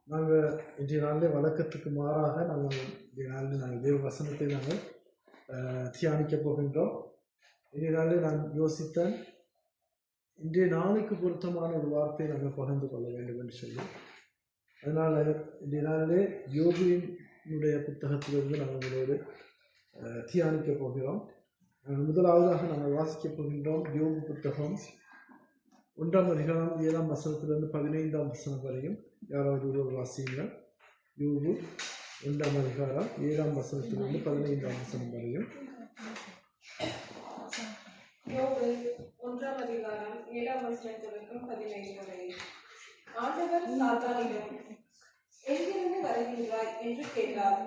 நாங்கள் இன்றைய நாளிலே வழக்கத்துக்கு மாறாக நாங்கள் இன்றைய நாளில் நாங்கள் தேவ வசனத்தை நாங்கள் தியானிக்கப் போகின்றோம். இன்றைய நாளில் நான் யோசித்தேன், இன்றைய நாளுக்கு பொருத்தமான ஒரு வார்த்தையை நாங்கள் பகிர்ந்து கொள்ள வேண்டும் என்று சொல்லி, அதனால் இன்றைய நாளிலே யோபுவினுடைய புத்தகத்திலிருந்து நாங்கள் உங்களோடு தியானிக்கப் போகிறோம். முதலாவதாக நாங்கள் வாசிக்கப் போகின்றோம் யோபு புத்தகம் 1ஆம் அதிகாரம் 7ஆம் வசனத்திலிருந்து 15ஆம் வசனம் வரையும். யாராவது ஒரு வாசியுங்கள். யோபு 1ஆம் அதிகாரம் 7ஆம் வசனத்திலிருந்து 15ஆம் வசனம் வரையும். யோபு 1ஆம் அதிகாரம் 7ஆம் வசனத்திலிருந்து 15 வரை. ஆண்டவர் சாத்தானிடம், எங்கிருந்து வருகின்றாய் என்று கேட்டார்.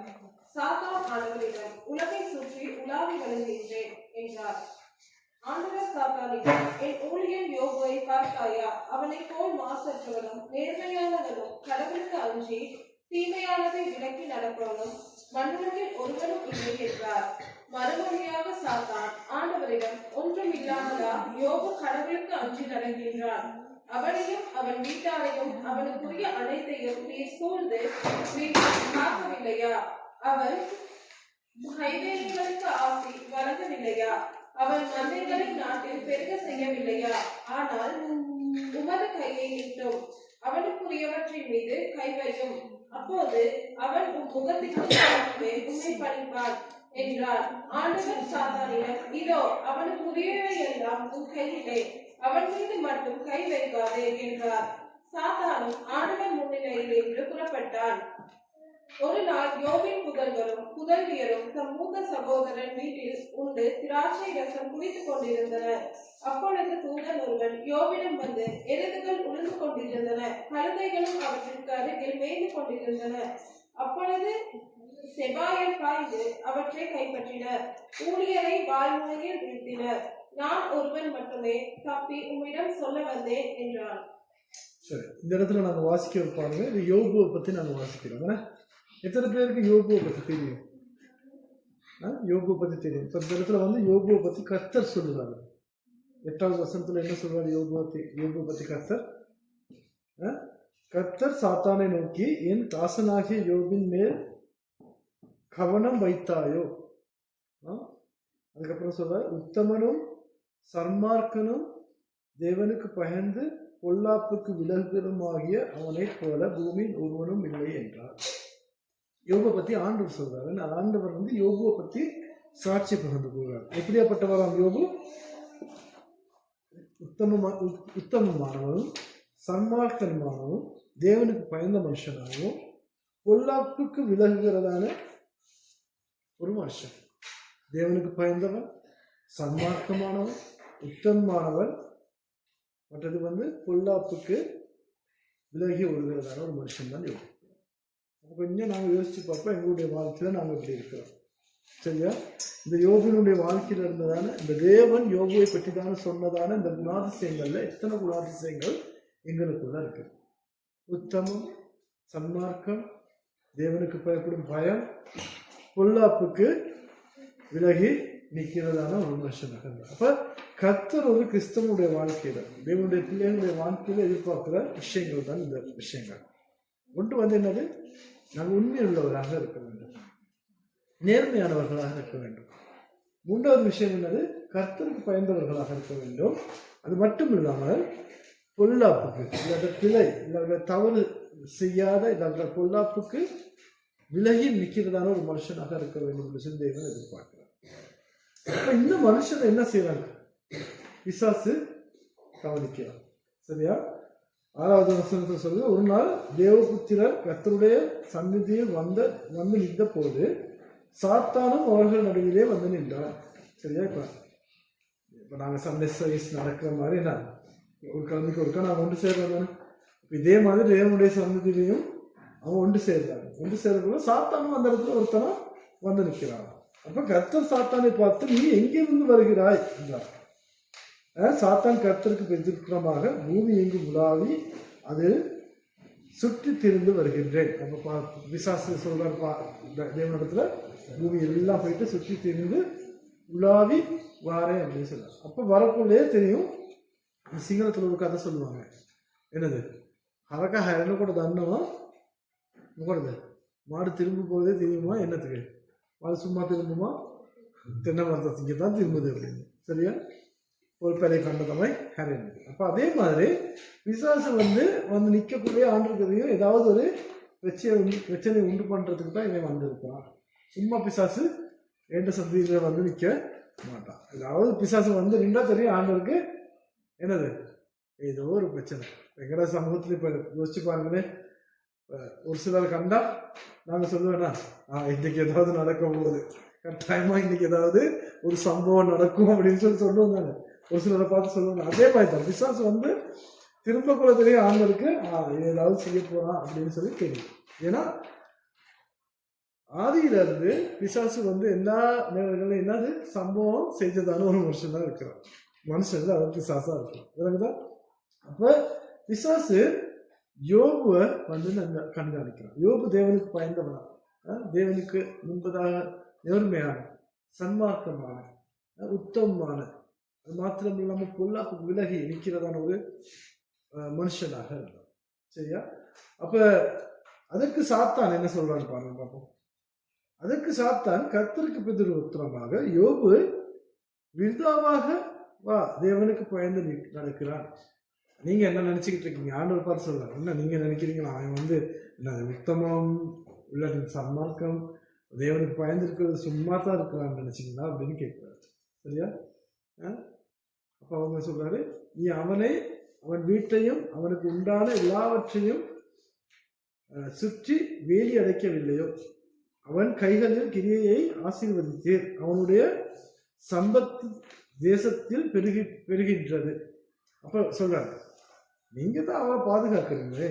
சாத்தான் ஆண்டவரிடம், உலகை சுற்றி உலாவி வருகின்றேன் என்றார். ஆண்டவர் சாத்தானிடம், என் ஊழியன் யோபுவை பார்த்தாயா? அவனை போல் மாசற்றவனும் நேர்மையானவனும் கடவுளுக்கு அஞ்சி தீமையானதை விலக்கி நடப்பவனும் மண்ணுலகில் ஒருவனும் இல்லை என்றார். மறுமொழியாக சாத்தான் ஆண்டவரிடம், ஒன்றும் இல்லாமலா யோபு கடவுளுக்கு அஞ்சி நடக்கின்றான்? அவனையும் அவன் வீட்டாரையும் அவனுக்குரிய அனைத்தையும் நீர் சூழ்ந்து காக்கவில்லையா? அவன் ஹைவேலிகளுக்கு ஆசி வழங்கவில்லையா? அவன் மந்தைகளின் நாட்டில் பெருக செய்யவில்லையா? ஆனால் உமது கையை நீட்டும், அவனுக்குரியவற்றின் மீது கை வையும், அப்போது அவன் உன் முகத்திற்கு உண்மை பணிப்பான் என்றார். ஆண்டவர் சாத்தானிடம், இதோ அவனுக்குரியவை எல்லாம் உன் கையிலே, அவன் மீது மட்டும் கை வைக்காதே என்றார். சாத்தானும் ஆண்டவர் முன்னிலையில் என்று புறப்பட்டான். ஒரு நாள் யோபின் புதல்வரும் புதல்வியரும் தம் மூத்த சகோதரன் வீட்டில் உண்டு திராட்சை ரசம் குடித்துக் கொண்டிருந்தனர். அப்பொழுது தூதன் ஒருவன் யோபிடம் வந்து, எருதுகள் உழுந்து கொண்டிருந்தன, கழுதைகளும் அவற்றிற்கு அருகில் மேய்ந்து கொண்டிருந்தன. அப்பொழுது செபாயர் பாய்ந்து அவற்றை கைப்பற்றினர், ஊழியரை வாழ்முனையில் வீழ்த்தினர். நான் ஒருவன் மட்டுமே தப்பி உம்மிடம் சொல்ல வந்தேன் என்றான். சரி, இந்த இடத்துல நாங்கள் வாசிக்க இருப்பாங்க. இது யோபுவை பற்றி நாங்கள் வாசிக்கிறோம். எத்தனை பேருக்கு யோபுவை பற்றி தெரியும்? யோபுவை பற்றி தெரியும். இப்போ இந்த இடத்துல வந்து யோபுவை பற்றி கர்த்தர் சொல்லுறாரு. 8ஆவது வசனத்தில் என்ன சொல்றாரு? யோபுவை பற்றி கர்த்தர் சாத்தானை நோக்கி, என் தாசனாகிய யோபின் மேல் கவனம் வைத்தாயோ? அதுக்கப்புறம் சொல்ற, உத்தமனும் சன்மார்க்கனும் தேவனுக்கு பயந்து பொல்லாப்புக்கு விலகுமாகிய அவனை போல பூமியில் ஒருவனும் இல்லை என்றார். யோபுவை பற்றி ஆண்டவர் சொல்றாரு. ஆண்டவர் வந்து யோபுவை பற்றி சாட்சி பகிர்ந்து கொள்றார். எப்படியாப்பட்டவராம் யோபு? உத்தமமானவனும் சன்மார்க்கமானவனும் தேவனுக்கு பயந்த மனுஷனாகவும் பொல்லாப்புக்கு விலகுகிறதான ஒரு மனுஷன். தேவனுக்கு பயந்தவன், சன்மார்க்கமானவன், உத்தமமானவன், மற்றது வந்து பொல்லாப்புக்கு விலகி ஒழுகிறதான ஒரு மனுஷன் தான் யோபு. கொஞ்சம் நாங்கள் யோசிச்சு பார்ப்போம், எங்களுடைய வாழ்க்கையில நாங்கள் இப்படி இருக்கிறோம். சரியா? இந்த யோபுனுடைய வாழ்க்கையில இருந்ததான இந்த தேவன் யோபுவை பற்றி தானே சொன்னதான இந்த குணாதிசயங்கள்ல எத்தனை குணாதிசயங்கள் எங்களுக்குள்ள இருக்கு? உத்தமம், சன்மார்க்கம், தேவனுக்கு பயப்படும் பயம், பொல்லாப்புக்கு விலகி நிற்கிறதான ஒரு மனுஷனாக. அப்ப கர்த்தர் ஒரு கிறிஸ்தவனுடைய வாழ்க்கையில, தேவனுடைய பிள்ளைகளுடைய வாழ்க்கையில எதிர்பார்க்கிற விஷயங்கள் தான் இந்த விஷயங்கள். ஒன்று வந்து என்னது? நாங்கள் உண்மையுள்ளவராக இருக்க வேண்டும், நேர்மையானவர்களாக இருக்க வேண்டும். 3வது விஷயம் என்னது? கர்த்தருக்கு பயந்தவர்களாக இருக்க வேண்டும். அது மட்டும் இல்லாமல் பொல்லாப்புக்கு இல்லாத பிழை இல்லாத தவறு செய்யாத இல்லாத பொல்லாப்புக்கு விலகி நிற்கிறதான ஒரு மனுஷனாக இருக்க வேண்டும் என்று சொல்லி தேவன் எதிர்பார்க்கிறார். அப்ப இந்த மனுஷனை என்ன செய்யறாங்க? பிசாசு கவனிக்கிறார். சரியா? 6வது வசனத்தில் சொல்லுது, ஒரு நாள் தேவபுத்திரர் கர்த்தருடைய சந்நிதியில் வந்து நின்ற போது சாத்தானும் அவர்கள் நடுவிலே வந்து நின்றார். சரியா? இப்ப நாங்கள் சண்டே சர்வீஸ் நடக்கிற மாதிரி நான் ஒரு கிழமைக்கு ஒருக்கா நாங்கள் ஒன்று சேர்றோம். இதே மாதிரி தேவனுடைய சந்நிதியிலையும் அவன் ஒன்று சேர்றாங்க. ஒன்று சேர்றதுல சாத்தானும் அந்த இடத்துல ஒருத்தனா வந்து நிற்கிறான். அப்ப கர்த்தர் சாத்தானை பார்த்து, நீ எங்கிருந்து வருகிறாய் என்றார். சாத்தான் கர்த்தருக்கு எதிர்ப்புறமாக பூமி எங்கு உலாவி அது சுற்றி திரிந்து வருகின்றேன். அப்ப பிசாசு சொல்றாரு தேவனிடத்துல, பூமி எல்லாம் போயிட்டு சுற்றி திரிந்து உலாவி வாரேன் அப்படின்னு சொல்றாரு. அப்ப வரக்குள்ளே தெரியும், சிங்களத்துல ஒரு கதை சொல்லுவாங்க. என்னது? හරක හැරෙනකොට දන්නවා உங்களது மாடு திரும்ப போதே தெரியுமா என்னத்துக்கு? மாடு சும்மா திரும்புமா? தென்னை மரத்தை திங்க தான் திரும்புது அப்படின்னு. சரியா? ஒரு பெரிய கண்டதமாய் ஹரேன். அப்போ அதே மாதிரி பிசாசு வந்து நிற்கக்கூடிய ஆண்டுக்கிறதையும் ஏதாவது ஒரு பிரச்சனை உண்டு பண்ணுறதுக்கு தான் இவன் வந்திருக்கிறான். சும்மா பிசாசு எந்த சந்தியில் வந்து நிற்க மாட்டான். ஏதாவது பிசாசு வந்து நின்றா தெரியும் ஆண்டவருக்கு என்னது ஏதோ ஒரு பிரச்சனை. எங்கடா சமூகத்தில் இப்போ யோசிச்சு பாருங்களே, ஒரு சிலர் கண்டா நாங்கள் சொல்லுவேன்னா இன்னைக்கு ஏதாவது நடக்க போகுது, கட்டாயமாக இன்னைக்கு ஏதாவது ஒரு சம்பவம் நடக்கும் அப்படின்னு சொல்லுவோம் தானே. ஒரு சிலரை பார்த்து சொல்லுவாங்க. அதே மாதிரி தான் பிசாசு வந்து திரும்ப கூட தெரியும் ஆண்டவருக்கு ஏதாவது செய்ய போறான் அப்படின்னு சொல்லி தெரியும். ஏன்னா ஆதியிலிருந்து பிசாசு வந்து எல்லா நேரங்களும் என்னது சம்பவம் செஞ்சதான ஒரு மனுஷன் தான் இருக்கிறான். மனுஷன் அது பிசாசா இருக்கும். விளங்குதா? அப்ப பிசாசு யோபுவை வந்து நாங்க கண்காணிக்கிறோம். யோபு தேவனுக்கு பயந்தவனா, தேவனுக்கு முன்பதாக நேர்மையான, சன்மார்க்கமான, உத்தமமான, அது மாத்திரம் இல்லாமல் பொல்லாப்புக்கு விலகி நிற்கிறதான ஒரு மனுஷனாக இருந்தான். சரியா? அப்ப அதற்கு சாத்தான் என்ன சொல்றான்னு பாருங்க பார்ப்போம். அதற்கு சாத்தான் கர்த்தருக்கு பிதிரு உத்தரமாக யோபு விருதாவாக வா தேவனுக்கு பயந்து நடக்கிறான். நீங்க என்ன நினைச்சுக்கிட்டு இருக்கீங்க? ஆண்டவர் பார்த்து சொல்றாரு, என்ன நீங்க நினைக்கிறீங்களா அவன் வந்து என்ன உத்தமம் உள்ள சன்மார்க்கம் தேவனுக்கு பயந்துருக்கிறது சும்மா தான் இருக்கிறான்னு நினைச்சிங்களா அப்படின்னு கேட்கிறாரு. சரியா? அப்ப அவங்க சொல்றாரு, நீ அவனை அவன் வீட்டையும் அவனுக்கு உண்டான எல்லாவற்றையும் சுற்றி வேலி அடைக்கவில்லையோ? அவன் கைகளில் கிரியையை ஆசீர்வதித்தீர், அவனுடைய சம்பத்து தேசத்தில் பெருகின்றது. அப்ப சொல்றாரு, நீங்க தான் அவனை பாதுகாக்கிறீங்களே,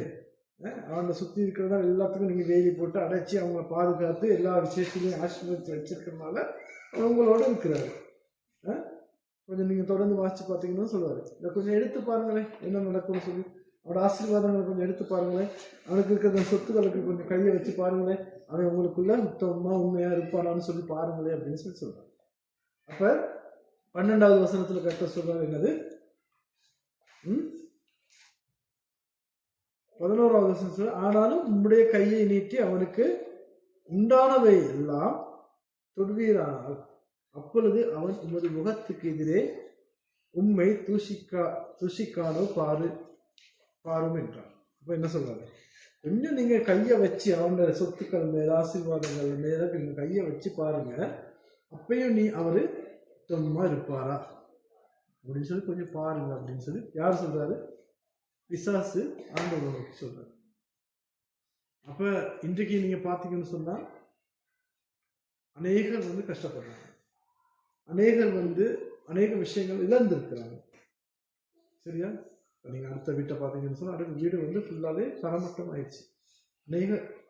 அவனை சுற்றி இருக்கிறதா எல்லாத்துக்கும் நீங்க வேலி போட்டு அடைச்சி அவங்கள பாதுகாத்து எல்லா விஷயத்திலையும் ஆசீர்வதித்து வச்சிருக்கிறதுனால அவங்களோட இருக்கிறாரு. கொஞ்சம் நீங்க தொடர்ந்து வாசிச்சு பார்த்தீங்கன்னா சொல்லுவாரு, இதை கொஞ்சம் எடுத்து பாருங்களேன் என்ன நடக்கும்னு சொல்லி. அவனோட ஆசீர்வாதங்களை கொஞ்சம் எடுத்து பாருங்களேன், அவனுக்கு இருக்கிற சொத்துக்களுக்கு கொஞ்சம் கையை வச்சு பாருங்களேன், அவன் உங்களுக்குள்ள உத்தமமா உண்மையா இருப்பானான்னு சொல்லி பாருங்களேன் அப்படின்னு சொல்லி சொல்றான். அப்ப 12வது வசனத்துல கர்த்தர் சொல்றாரு என்னது? 11வது வசனத்துல, ஆனாலும் உம்முடைய கையை நீட்டி அவனுக்கு உண்டானவை எல்லாம் தொடுவீரானால் அப்பொழுது அவன் உமது முகத்துக்கு எதிரே உம்மை தூஷிக்கானோ பாரும் என்றான். அப்ப என்ன சொல்றாரு? கொஞ்சம் நீங்க கையை வச்சு அவனோட சொத்துக்கள் மேல ஆசீர்வாதங்கள் மேல நீங்க கையை வச்சு பாருங்க, அப்பயும் நீ அவரு உத்தமமா இருப்பாரா அப்படின்னு சொல்லி கொஞ்சம் பாருங்க அப்படின்னு சொல்லி யார் சொல்றாரு? பிசாசு ஆண்டவரை சொல்றாரு. அப்ப இன்றைக்கு நீங்க பாத்தீங்கன்னு சொன்னா அநேகர் வந்து கஷ்டப்படுறாங்க, அநேகர் வந்து அநேக விஷயங்கள் இழந்திருக்கிறாங்க. சரியா? நீங்க அடுத்த வீட்டை பார்த்தீங்கன்னு சொன்னா அடுத்த வீடு வந்து ஃபுல்லாவே தரமட்டம் ஆயிடுச்சு.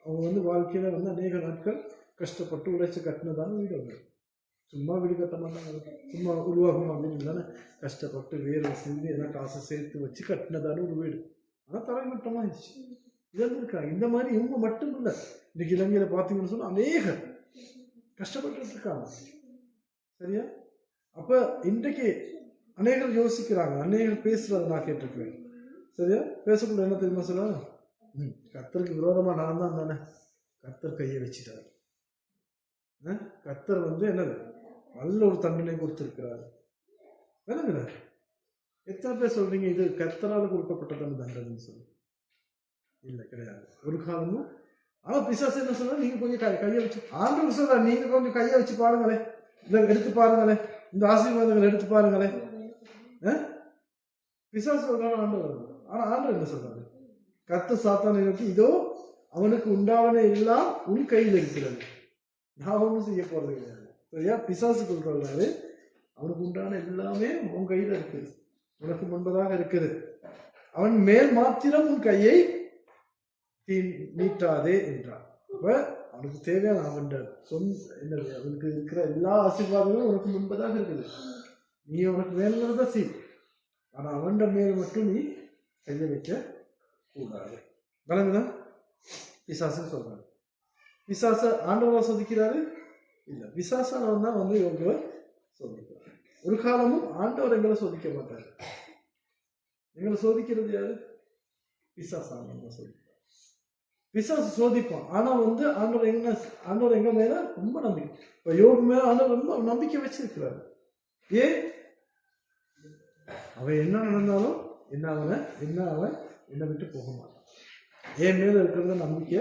அவங்க வந்து வாழ்க்கையில வந்து அநேக நாட்கள் கஷ்டப்பட்டு உழைச்சு கட்டினதான வீடு வந்து சும்மா வீடு கட்ட மாட்டாங்க, சும்மா உருவாகும் அப்படின்னு தானே கஷ்டப்பட்டு வேறு செஞ்சு எல்லாம் காசை சேர்த்து வச்சு கட்டினதான ஒரு வீடு. ஆனால் தரைமட்டமா ஆயிடுச்சு, இழந்திருக்காங்க. இந்த மாதிரி இவங்க மட்டும் இல்லை, இன்னைக்கு இலங்கையில பார்த்தீங்கன்னு சொன்னா அநேகர் கஷ்டப்பட்டு இருக்காங்க. சரியா? அப்ப இன்றைக்கு அநேகர் யோசிக்கிறாங்க, அநேகர் பேசுறத நான் கேட்டிருக்கேன். சரியா? பேசக்குள்ள என்ன தெரியுமா சொல்லுவாங்க? கர்த்தருக்கு விரோதமா நடந்தான் தானே கர்த்தர் கையை வச்சுட்டாரு, கர்த்தர் வந்து என்னது நல்ல ஒரு தண்டனை கொடுத்திருக்கிறாரு. வேணுங்கள எத்தனை பேர் சொல்றீங்க இது கர்த்தரால் கொடுக்கப்பட்டதான தண்டனைன்னு சொல்லி? இல்லை, கிடையாது, ஒரு காலமும். ஆனா பிசாசு என்ன சொல்ற, நீங்க கொஞ்சம் கையை வச்சு ஆண்டவர் சொல்ற, நீங்க கொஞ்சம் கையை வச்சு பாருங்களேன், இதை எடுத்து பாருங்களேன், இந்த ஆசீர்வாதங்களை எடுத்து பாருங்களேன். பிசாசு சொல்றாங்க ஆண்டவர். ஆனா ஆண்டவர் என்ன சொல்றாரு? கர்த்தர் சாத்தானை நோக்கி, இதோ அவனுக்கு உண்டாவன எல்லாம் உன் கையில் இருக்கிறது, நான் ஒன்றும் செய்ய போறது கிடையாது. சரியா? பிசாசு சொல்றாரு, அவனுக்கு உண்டான எல்லாமே உன் கையில இருக்குது, உனக்கு முன்பதாக இருக்குது, அவன் மேல் மாத்திரம் உன் கையை நீட்டாதே என்றார். அப்ப அவனுக்கு தேவையான அவன் என்னது அவனுக்கு இருக்கிற எல்லா ஆசீர்வாதங்களும் உனக்கு முன்பதாக இருக்குது, நீ உனக்கு வேணுங்கிறத செய், ஆனா அவன் மேல் மட்டும் நீ கையை வைக்க கூடாது. வழங்குதான் பிசாசு சொல்றாரு. பிசாச ஆண்டவரா சோதிக்கிறாரு? இல்ல, பிசாசானவன் தான் வந்து இவங்க சோதிக்கிறார். ஒரு காலமும் ஆண்டவர் எங்களை சோதிக்க மாட்டாரு. எங்களை சோதிக்கிறது யாரு? பிசாசானவன் தான் சோதிக்கிறார். பிசாசு சோதிப்பான். ஆனா ஆண்டவர் எங்க மேல ரொம்ப நம்பிக்கை. இப்ப யோபு மேல ஆண்டவர் ரொம்ப நம்பிக்கை வச்சிருக்கிறாரு. ஏன்? அவன் என்ன நடந்தாலும் அவன் என்னை விட்டு போக மாட்டான். என் மேல இருக்கிறத நம்பிக்கை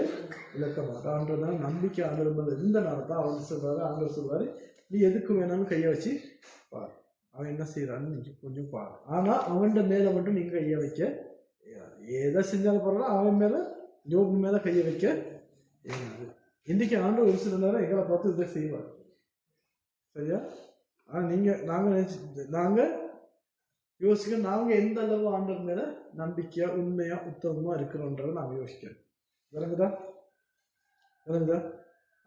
இழக்க மாட்டான். நம்பிக்கை ஆண்டவர் மேல இருந்தனால தான் ஆண்டவர் சொல்றாரு, நீ எதுக்கு வேணாலும் கையை வச்சு பாரு, அவன் என்ன செய்யறான்னு நீங்க கொஞ்சம் பாரு. ஆனா அவன் மேல மட்டும் நீங்க கையை வைக்க, எதை செஞ்சாலும் பரவாயில்ல, அவன் மேல யோபு மேல கையை வைக்க ஏனாது. இன்னைக்கு ஆண்டவர் ஒரு சில நேரம் எங்களை பார்த்து இதை செய்வார். சரியா? ஆனா நாங்க யோசிக்க, நாங்க எந்த அளவு ஆண்டவர் மேல நம்பிக்கையா உண்மையா உத்தமமா இருக்கிறோன்றத நாங்க யோசிக்கிறோம். விளங்குதா?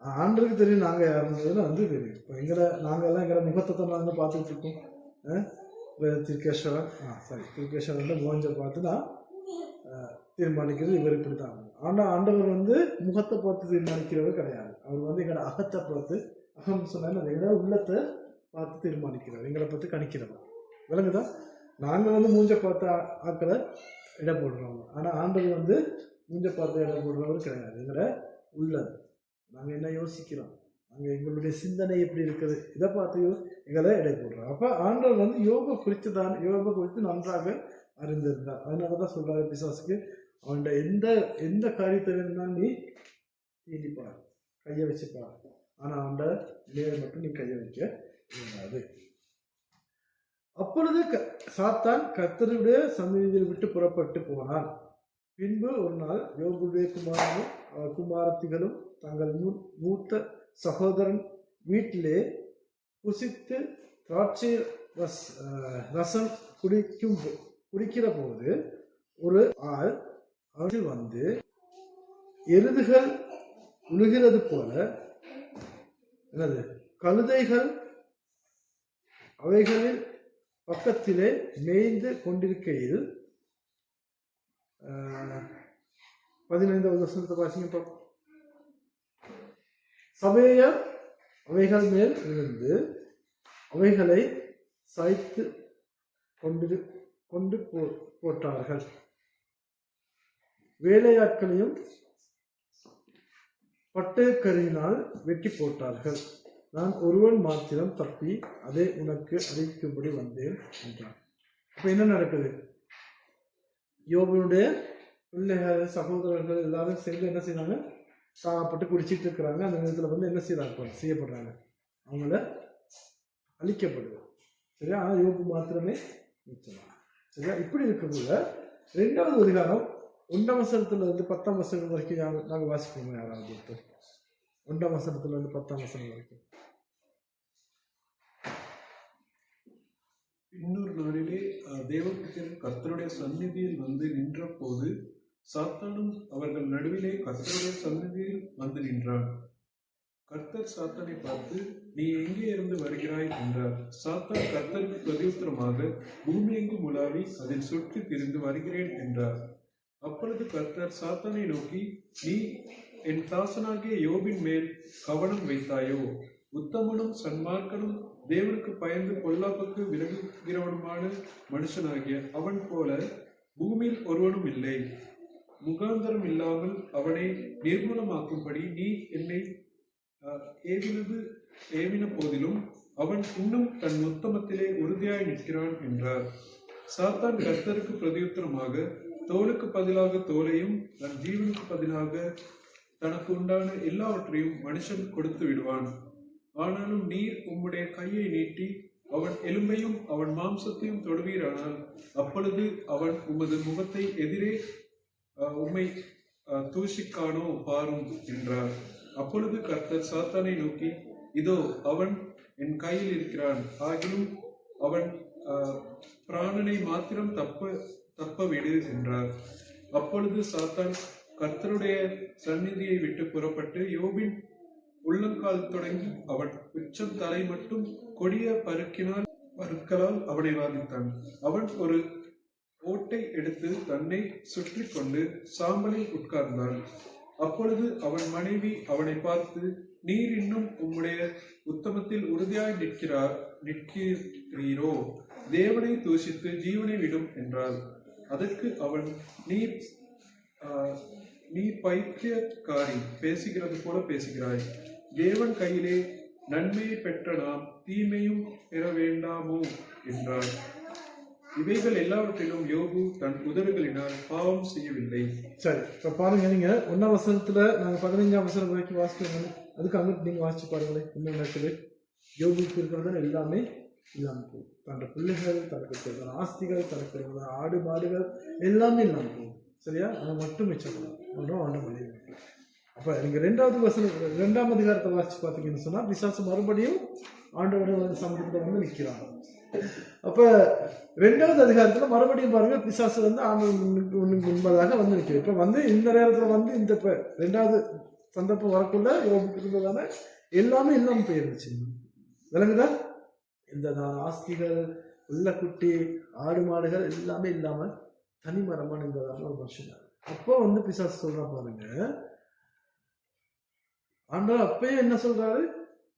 ஆண்டருக்கு தெரியும் நாங்க யாருன்றதுன்னு தெரியும். இப்போ நாங்கெல்லாம் எங்களை முகத்தை நாங்க பார்த்துட்டு இருக்கோம். திருக்கேஸ்வரன் திருக்கேஸ்வரன் மோஞ்ச பார்த்து நான் தீர்மானிக்கிறது இவர் இப்படித்தான். ஆனா ஆண்டவர் முகத்தை பார்த்து தீர்மானிக்கிறவர் கிடையாது. அவர் எங்களோட அகத்தை பார்த்து, அகம் சொன்னா எங்களோட உள்ளத்தை பார்த்து தீர்மானிக்கிறார், எங்களை பார்த்து கணிக்கிறவர். விளங்குதா? நாங்கள் மூஞ்ச பார்த்து ஆக்களை இட போடுறோம். ஆனால் ஆண்டவர் மூஞ்ச பார்த்து இட போடுறவர் கிடையாது. எங்களை உள்ளது, நாங்கள் என்ன யோசிக்கிறோம், நாங்கள் எங்களுடைய சிந்தனை எப்படி இருக்குது, இதை பார்த்து எங்களை இடை போடுறோம். அப்போ ஆண்டவர் யோகா குறித்து நன்றாக அறிந்திருந்தார். அதனால தான் சொல்றாரு பிசாசுக்கு, அவன் எந்த காரியத்தை வேணும்னா நீ தீண்டிப்பார், கையை வச்சுப்பார், ஆனால் அவன் மேலே மட்டும் நீ கையை வைக்க கூடாது. அப்பொழுது சாத்தான் கர்த்தருடைய சந்நிதியில் விட்டு புறப்பட்டு போனான். பின்பு ஒரு நாள் யோபுடைய குமாரத்திகளும் தங்கள் மூத்த சகோதரன் வீட்டிலே புசித்து திராட்சை ரசம் குடிக்கிற போது ஒரு ஆள் அவர்கள் எருதுகள் உழுகிறது போல கழுதைகள் அவைகளில் பக்கத்திலே மேய்ந்து கொண்டிருக்கையில் 15வது வசனத்தை வாசிங்க. சபையர் அவைகள் மேல் இருந்து அவைகளை சாய்த்து கொண்டு போட்டார்கள். வேலையாட்களையும் பட்டயக்கருவினால் வெட்டி போட்டார்கள். நான் ஒருவன் மாத்திரம் தப்பி அதை உனக்கு அறிவிக்கும்படி வந்தேன் என்றான். இப்ப என்ன நடக்குது? யோபுடைய பிள்ளைகள் சகோதரர்கள் எல்லாரும் சேர்ந்து என்ன செய்யறாங்க? சாப்பிட்டு குடிச்சிட்டு இருக்கிறாங்க. அந்த நேரத்தில் என்ன செய்யப்படுறாங்க? அவங்கள அழிக்கப்படுது. சரியா? ஆனால் யோபு மாத்திரமே நிச்சயம். சரியா? இப்படி இருக்கும்போது 2வது அதிகாரம் 1ஆம் வசனத்துல இருந்து 10ஆம் வசனம் வரைக்கும் நாங்கள் வாசிப்போம். யாராவது 1ஆம் வசனத்துல இருந்து 10ஆம் வசனம் வரைக்கும். இன்னொரு நாளிலே தேவபுத்திரன் கர்த்தருடைய சந்நிதியில் நின்ற போது சாத்தானும் அவர்கள் நடுவிலே கர்த்தருடைய சந்நிதியில் நின்றான். கர்த்தர் சாத்தானை பார்த்து, நீ எங்கே இருந்து வருகிறாய் என்றார். சாத்தான் கர்த்தருக்கு பிரதியுத்தரமாக, பூமி எங்கும் உலாவி அதில் சுற்றி திரிந்து வருகிறேன் என்றார். அப்பொழுது கர்த்தர் சாத்தானை நோக்கி, நீ என் தாசனாகிய யோபின் மேல் கவனம் வைத்தாயோ? உத்தமனும் சன்மார்க்கனும் தேவனுக்கு பயந்து பொல்லாப்புக்கு விலகுகிறவனுமான மனுஷனாகிய அவன் போல பூமியில் ஒருவனும் இல்லை. முகாந்தரம் இல்லாமல் அவனை நிர்மூலமாக்கும்படி நீ என்னை ஏவின போதிலும் அவன் இன்னும் தன் உத்தமத்திலே உறுதியாய் நிற்கிறான் என்றார். சாத்தான் கர்த்தருக்கு பிரதியுத்தரமாக, தோலுக்கு பதிலாக தோலையும் தன் ஜீவனுக்கு பதிலாக தனக்கு உண்டான எல்லாவற்றையும் மனுஷன் கொடுத்து விடுவான். ஆனாலும் நீர் உம்முடைய கையை நீட்டி அவன் எலும்பையும் அவன் மாம்சத்தையும் தொடுவீரானால் அப்பொழுது அவன் உமது முகத்தை எதிரே உம்மை தூஷிக்கானோ பாரும் என்றார். அப்பொழுது கர்த்தர் சாத்தானை நோக்கி, இதோ அவன் என் கையில் இருக்கிறான், ஆகிலும் அவன் பிராணனை மாத்திரம் தப்ப விடு என்றார். அப்பொழுது சாத்தான் கர்த்தருடைய சந்நிதியை விட்டு புறப்பட்டு யோபின் உள்ளங்கால் தொடங்கி அவன் உச்சம் தலை மட்டும் கொடிய பருக்களால் அவனை வாதித்தான். அவன் ஒரு ஓட்டை எடுத்து தன்னை சுற்றி கொண்டு சாம்பலில் உட்கார்ந்தான். அப்பொழுது அவன் மனைவி அவனை பார்த்து, நீர் இன்னும் உம்முடைய உத்தமத்தில் உறுதியாய் நிற்கிறீரோ? தேவனை தூஷித்து ஜீவனை விடும் என்றாள். அதற்கு அவன், நீர் நீ பைத்தியக்காரி, பேசுகிறது போல பேசுகிறாய். தேவன் கையிலே நன்மையை பெற்ற நாம் தீமையும் பெற வேண்டாமோ என்றார். இவைகள் எல்லாவற்றிலும் யோபு தன் உதடுகளினால் பாவம் செய்யவில்லை. சரி, இப்ப பாருங்க, நீங்க 1ஆம் வசனத்துல நாங்க 15ஆம் வசனம் வரைக்கும் வாசிக்கிறோம். அதுக்கு அங்கிட்டு நீங்க வாசிச்சு பாருங்களேன். என்ன நடக்குது? யோபுக்கு இருக்கிறது எல்லாமே இல்லாம போகும். தன்னோட பிள்ளைகள், தனக்கு ஆஸ்திகள், தனக்கு ஆடு மாடுகள் எல்லாமே இல்லாம போகும். சரியா? அதை மட்டும் மிச்சம் பண்ணுறோம் ஆண்டு மனைவி. அப்ப நீங்க 2ஆம் அதிகாரத்தை வாசிச்சு பார்த்தீங்கன்னு சொன்னா பிசாசு மறுபடியும் ஆண்டோட சமூகத்துல வந்து நிக்கிறாங்க. அப்ப 2வது அதிகாரத்துல மறுபடியும் பாருங்க, பிசாசு வந்து ஆண்டவனுக்கு முன்பதாக வந்து நிற்கிறது. இப்ப வந்து இந்த நேரத்துல வந்து இந்த 2வது சந்தர்ப்பம் வரக்குள்ள யோபுக்கு இருந்ததான எல்லாமே இல்லாம போயிருந்துச்சு. விளங்குதா? இந்த ஆஸ்திகள், குட்டி, ஆடு மாடுகள் எல்லாமே இல்லாம தனிமரமா நின்றதான ஒரு மனுஷன். அப்போ வந்து பிசாசு சொல்றா பாருங்க, ஆண்டவர் அப்பயே என்ன சொல்றாரு?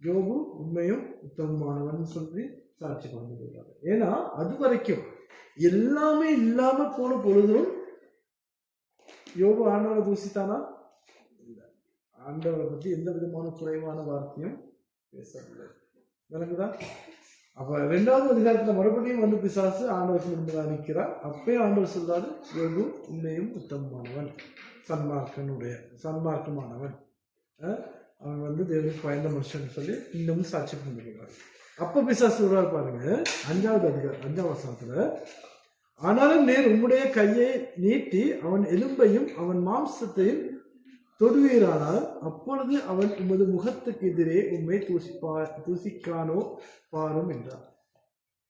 யோபு உண்மையும் உத்தமமானவன் சொல்லி சாட்சி கொண்டு போயிடுறாரு. ஏன்னா அது வரைக்கும் எல்லாமே இல்லாம போன பொழுதும் யோபு ஆண்டவரை தூசித்தானா? இல்லை. ஆண்டவரை பத்தி எந்த விதமான குறைவான வார்த்தையும் பேசவில்லை. விளங்குதா? அப்ப 2வது அதிகாரத்துல மறுபடியும் வந்து பிசாசு ஆண்டவருக்கு முன்பதாக நிற்கிறார். அப்பயும் ஆண்டவர் சொல்றாரு, யோபு உண்மையும் உத்தமமானவன், சன்மார்க்கமானவன், அவன் வந்து தேவனுக்கு பயந்த மனுஷன் சொல்லி இன்னமும் சாட்சி பண்ணிக்கிறார். அப்ப பிசாசு சொல்றாரு பாருங்க, 5ஆம் வசனத்துல, ஆனாலும் நேர் உம்முடைய கையை நீட்டி அவன் எலும்பையும் அவன் மாம்சத்தையும் தொடுவீரானால் அப்பொழுது அவன் உமது முகத்துக்கு எதிரே உண்மை தூசிக்கானோ பாரும் என்றார்.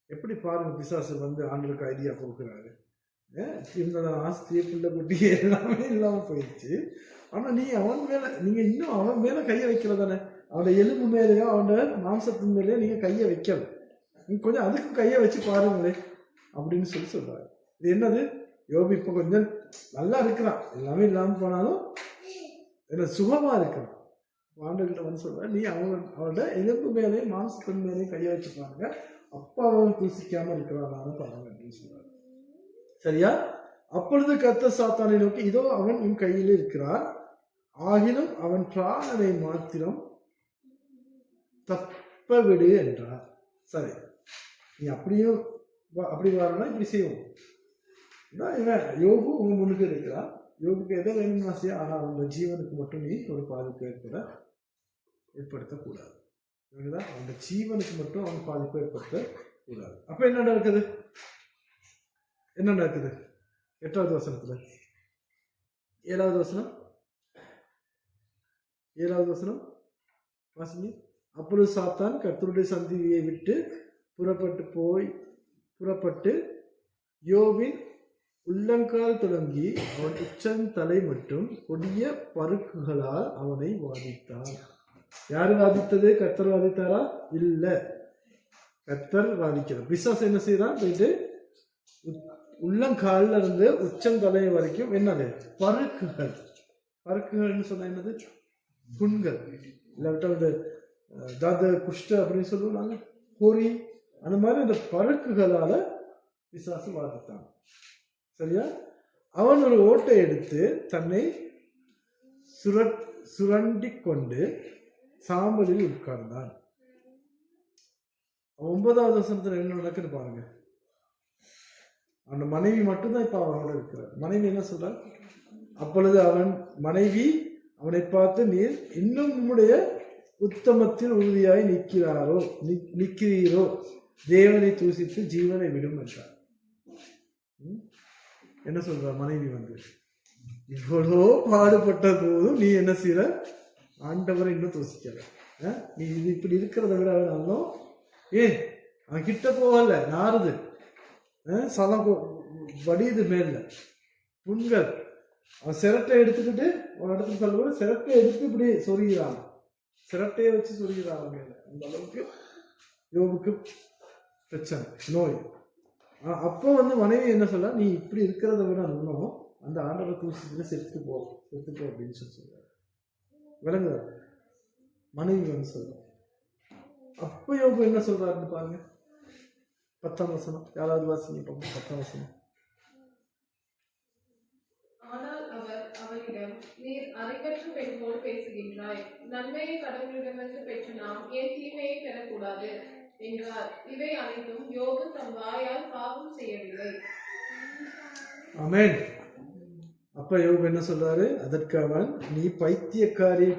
எப்படி பாருங்க, பிசாசு வந்து ஆண்டவருக்கு ஐடியா கொடுக்குறாரு. இருந்த ஆஸ்தியை, பிள்ளை குட்டி எல்லாமே இல்லாம போயிடுச்சு. ஆனா நீங்க இன்னும் அவன் மேல கையை வைக்கிறதானே? அவனோட எலும்பு மேலேயோ அவனோட மாம்சத்தின் மேலேயோ நீங்க கையை வைக்கல. நீங்க கொஞ்சம் அதுக்கு கையை வச்சு பாருங்களே அப்படின்னு சொல்றாரு. இது என்னது? யோபு இப்ப கொஞ்சம் நல்லா இருக்கிறான், எல்லாமே இல்லாம போனாலும் என்ன சுகமா இருக்கிறான். ஆண்டவர்கிட்ட வந்து சொல்ற, நீ அவனோட எலும்பு மேலேயும் மாம்சத்தின் மேலேயும் கையை வச்சு பாருங்க, அப்பா அவன் தூசிக்காம இருக்கிறான்னு பாருங்க அப்படின்னு சொல்றாரு. சரியா? அப்பொழுது கர்த்தர் சாத்தானை நோக்கி, இதோ அவன் உன் கையில் இருக்கிறான், ஆகிலும் அவன் பிராணனை மாத்திரம் தப்ப விடு என்றார். சரி, நீ அப்படி வரணும், இப்படி செய்வோம். இவன் யோபு உங்க முன்னுக்கு இருக்கிறான், யோபுக்கு எதோ வேணும்னு ஆசையா, ஆனா அவனோட ஜீவனுக்கு மட்டும் நீ ஒரு பாதிப்பு ஏற்படுத்தக்கூடாது. அவனோட ஜீவனுக்கு மட்டும் அவன் பாதிப்பு ஏற்படுத்தக்கூடாது. அப்ப என்ன நடக்குது? 8வது வசனத்துல 7வது வசனம் வாசிங்க. அப்பொழுது சாத்தான் கர்த்தருடைய சந்ததியை விட்டு புறப்பட்டு யோபின் உள்ளங்கால் தொடங்கி அவன் உச்சந்தலை மட்டும் கொடிய பருக்குகளால் அவனை வாதித்தான். யாரு வாதித்தது? கர்த்தர் வாதித்தாரா? இல்ல, கர்த்தர் வாதிக்கிறார். பிசாசு என்ன செய்யறான்? போயிட்டு உள்ளங்காலில் இருந்து உச்சந்தலை வரைக்கும் என்னது? பருக்குகள்னு சொன்னா என்னது? புண்கள், இல்லாவிட்ட தாத குஷ்ட அப்படின்னு சொல்லுவாங்க, பொறி, அந்த மாதிரி அந்த பருக்குகளால பிசாசு வாதித்தான். சரியா? அவன் ஒரு ஓட்டை எடுத்து தன்னை சுரண்டி கொண்டு சாம்பலில் உட்கார்ந்தான். 9வது வசனத்துல என்ன நடக்குன்னு பாருங்க. அந்த மனைவி மட்டும்தான் இப்ப அவனோட இருக்கிறார். மனைவி என்ன சொல்றார்? அப்பொழுது மனைவி அவனை பார்த்து, நீர் இன்னும் நம்முடைய உத்தமத்தில் உறுதியாய் நிற்கிறீரோ, தேவனை தூசித்து ஜீவனை விடும் என்றார். என்ன சொல்ற? மனைவி வந்து இவ்வளோ பாடுபட்ட போதும் நீ என்ன செய்யற? ஆண்டவரை இன்னும் தூசிக்கல. நீ இது இப்படி இருக்கிறத விட அவனும் அவன் கிட்ட போகல, நாறுது, சலம் வடியுது மேல, புண்கள். அவன் சிரட்டை எடுத்துக்கிட்டு ஒரு இடத்துல சொல்லும்போது சிரட்டை எடுத்து இப்படி சொருகிறான், சிரட்டையை வச்சு சொருகிறான் மேல. அந்த அளவுக்கு யோபுக்கு பிரச்சனை, நோய். அப்போ வந்து மனைவி என்ன சொல்ல? நீ இப்படி இருக்கிறத விட இன்னும் அந்த ஆண்டவரை தூசிட்டு செத்து போ அப்படின்னு சொல்றாரு. விளங்குதா? மனைவி வந்து சொல்ற. அப்ப யோபு என்ன சொல்றாருன்னு பாருங்க. 10ஆம் வசனம். யாராவது வாசிங்க. 10ஆம் வசனம். ஆனால் அவர் அவரிடம், நீர் அறிவற்ற பெண் போல் பேசுகின்றாய். நன்மையை கடவுளிடமிருந்து பெற்ற நாம் ஏன் தீமையை பெறக்கூடாது என்றார். இவை அனைத்தும் யோபு தம் வாயால் பாவம் செய்யவில்லை. ஆமென். அப்ப யோபு என்ன சொல்றாரு? அதற்கு அவன், நீ பைத்தியக்காரி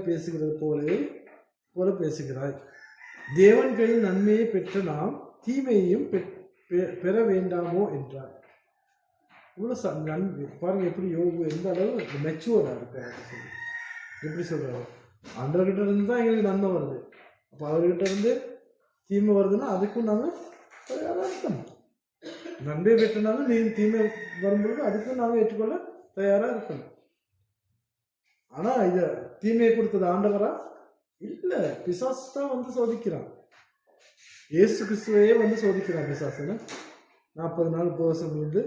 பேசுகிறது போல பேசுகிறாய். தேவன் கையில் நன்மையை பெற்ற நாம் தீமையையும் பெற வேண்டாமோ என்றார். பாருங்க எப்படி யோபு எந்த அளவு மெச்சுவரா இருக்காரு. எப்படி சொல்றாரு? ஆண்டவர்கிட்ட இருந்து தான் எங்களுக்கு நன்மை வருது. அப்ப அவர்கிட்ட இருந்து தீமை வருதுன்னா அதுக்கும் நாங்க தயாரா இருக்கணும். நன்மை பெற்றனாலும் நீ தீமை வரும்பொழுது அதுக்கும் நாங்க ஏற்றுக்கொள்ள தயாரா இருக்கணும். ஆனா இத தீமையை கொடுத்தது ஆண்டவரா? இல்ல, பிசாசு தான் வந்து சோதிக்கிறான். இயேசு கிறிஸ்துவையே வந்து சோதிக்கிறான் பிசாசுன்னு. 40 நாள் உபவாசம் இருந்து